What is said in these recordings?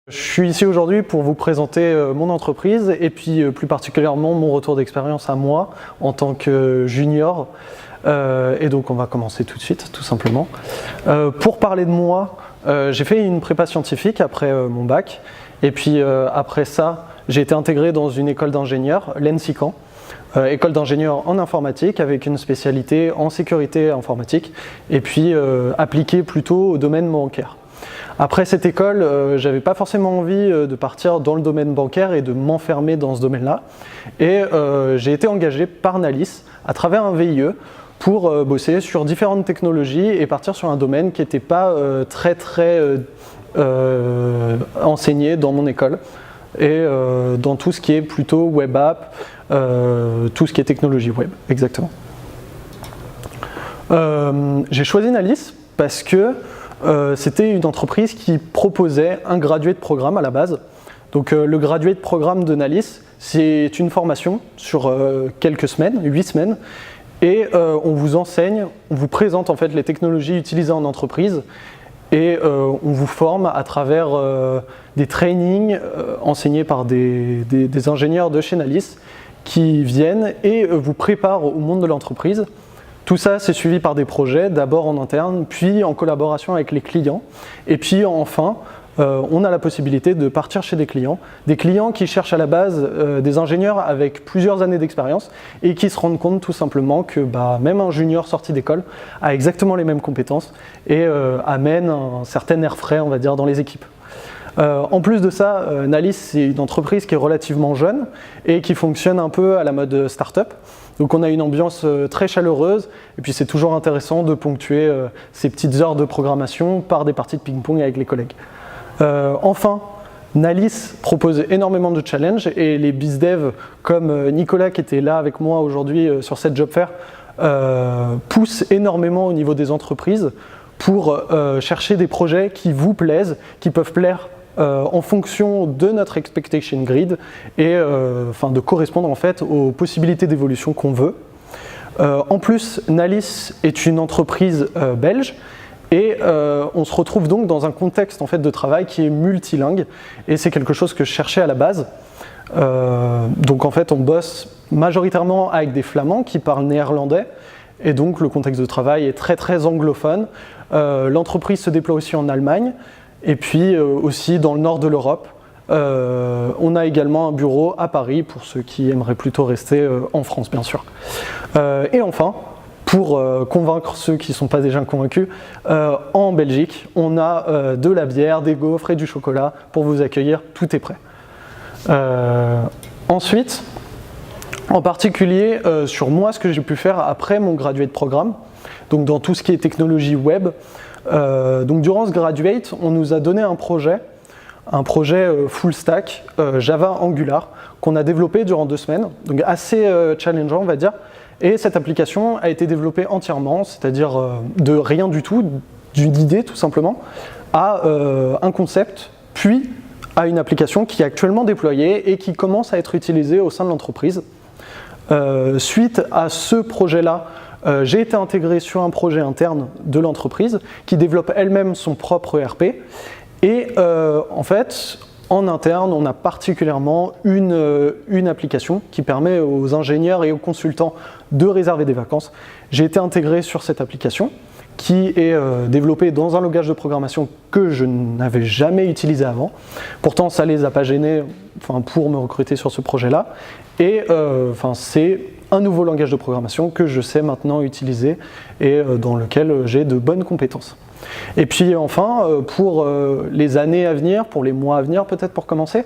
Je suis ici aujourd'hui pour vous présenter mon entreprise et puis plus particulièrement mon retour d'expérience à moi en tant que junior. Et donc on va commencer tout de suite, tout simplement. Pour parler de moi, j'ai fait une prépa scientifique après mon bac. Et puis après ça, j'ai été intégré dans une école d'ingénieurs, l'ENSICAN, école d'ingénieurs en informatique avec une spécialité en sécurité informatique et puis appliquée plutôt au domaine bancaire. Après cette école, j'avais pas forcément envie de partir dans le domaine bancaire et de m'enfermer dans ce domaine-là. Et j'ai été engagé par Nalis à travers un VIE pour bosser sur différentes technologies et partir sur un domaine qui n'était pas très enseigné dans mon école. Et dans tout ce qui est plutôt web app, tout ce qui est technologie web, exactement. J'ai choisi Nalis parce que c'était une entreprise qui proposait un graduate programme à la base. Donc le graduate programme de Nalis, c'est une formation sur quelques semaines, 8 semaines, et on vous enseigne, on vous présente en fait les technologies utilisées en entreprise et on vous forme à travers des trainings enseignés par des ingénieurs de chez Nalis qui viennent et vous préparent au monde de l'entreprise. Tout ça, c'est suivi par des projets, d'abord en interne, puis en collaboration avec les clients. Et puis enfin, on a la possibilité de partir chez des clients qui cherchent à la base des ingénieurs avec plusieurs années d'expérience et qui se rendent compte tout simplement que même un junior sorti d'école a exactement les mêmes compétences et amène un certain air frais, on va dire, dans les équipes. En plus de ça, Nalis, c'est une entreprise qui est relativement jeune et qui fonctionne un peu à la mode start-up. Donc on a une ambiance très chaleureuse et puis c'est toujours intéressant de ponctuer ces petites heures de programmation par des parties de ping-pong avec les collègues. Enfin, Nalis propose énormément de challenges et les bizdev comme Nicolas qui était là avec moi aujourd'hui sur cette job fair poussent énormément au niveau des entreprises pour chercher des projets qui vous plaisent, qui peuvent plaire en fonction de notre expectation grid et de correspondre en fait aux possibilités d'évolution qu'on veut. En plus, Nalis est une entreprise belge et on se retrouve donc dans un contexte en fait de travail qui est multilingue et c'est quelque chose que je cherchais à la base. Donc en fait, on bosse majoritairement avec des Flamands qui parlent néerlandais et donc le contexte de travail est très anglophone. L'entreprise se déploie aussi en Allemagne et puis aussi dans le nord de l'Europe. On a également un bureau à Paris pour ceux qui aimeraient plutôt rester en France, bien sûr. Et enfin, pour convaincre ceux qui ne sont pas déjà convaincus, en Belgique, on a de la bière, des gaufres et du chocolat pour vous accueillir, tout est prêt. Ensuite, en particulier sur moi, ce que j'ai pu faire après mon graduate programme, donc dans tout ce qui est technologie web. Donc durant ce graduate, on nous a donné un projet full stack Java Angular qu'on a développé durant 2 semaines, donc assez challengeant on va dire. Et cette application a été développée entièrement, c'est-à-dire de rien du tout, d'une idée tout simplement, à un concept, puis à une application qui est actuellement déployée et qui commence à être utilisée au sein de l'entreprise. Suite à ce projet-là, j'ai été intégré sur un projet interne de l'entreprise qui développe elle-même son propre ERP. Et en fait, en interne, on a particulièrement une application qui permet aux ingénieurs et aux consultants de réserver des vacances. J'ai été intégré sur cette application qui est développée dans un langage de programmation que je n'avais jamais utilisé avant. Pourtant, ça ne les a pas gênés pour me recruter sur ce projet-là. Et c'est un nouveau langage de programmation que je sais maintenant utiliser et dans lequel j'ai de bonnes compétences. Et puis enfin, pour les années à venir, pour les mois à venir peut-être pour commencer,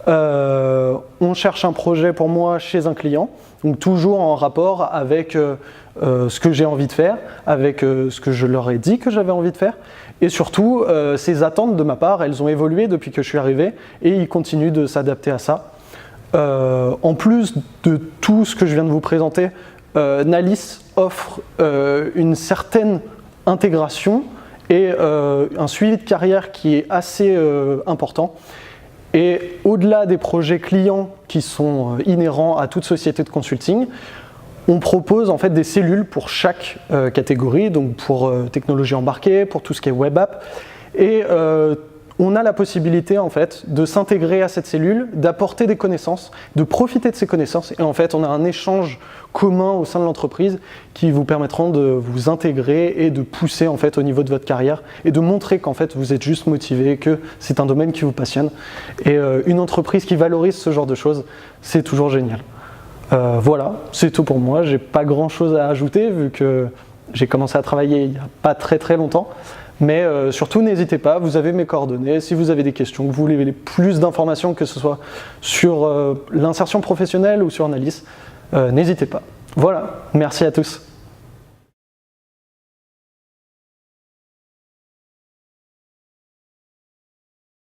on cherche un projet pour moi chez un client, donc toujours en rapport avec ce que j'ai envie de faire, avec ce que je leur ai dit que j'avais envie de faire, et surtout ces attentes de ma part, elles ont évolué depuis que je suis arrivé et ils continuent de s'adapter à ça. En plus de tout ce que je viens de vous présenter, Nalis offre une certaine intégration et un suivi de carrière qui est assez important. Et au-delà des projets clients qui sont inhérents à toute société de consulting, on propose en fait des cellules pour chaque catégorie, donc pour technologie embarquée, pour tout ce qui est web app. Et on a la possibilité en fait de s'intégrer à cette cellule, d'apporter des connaissances, de profiter de ces connaissances, et en fait on a un échange commun au sein de l'entreprise qui vous permettront de vous intégrer et de pousser en fait au niveau de votre carrière et de montrer qu'en fait vous êtes juste motivé, que c'est un domaine qui vous passionne. Et une entreprise qui valorise ce genre de choses, c'est toujours génial. Voilà, c'est tout pour moi. J'ai pas grand chose à ajouter vu que j'ai commencé à travailler il n'y a pas très longtemps. Mais surtout, n'hésitez pas, vous avez mes coordonnées. Si vous avez des questions, que vous voulez plus d'informations, que ce soit sur l'insertion professionnelle ou sur Nalis, n'hésitez pas. Voilà, merci à tous.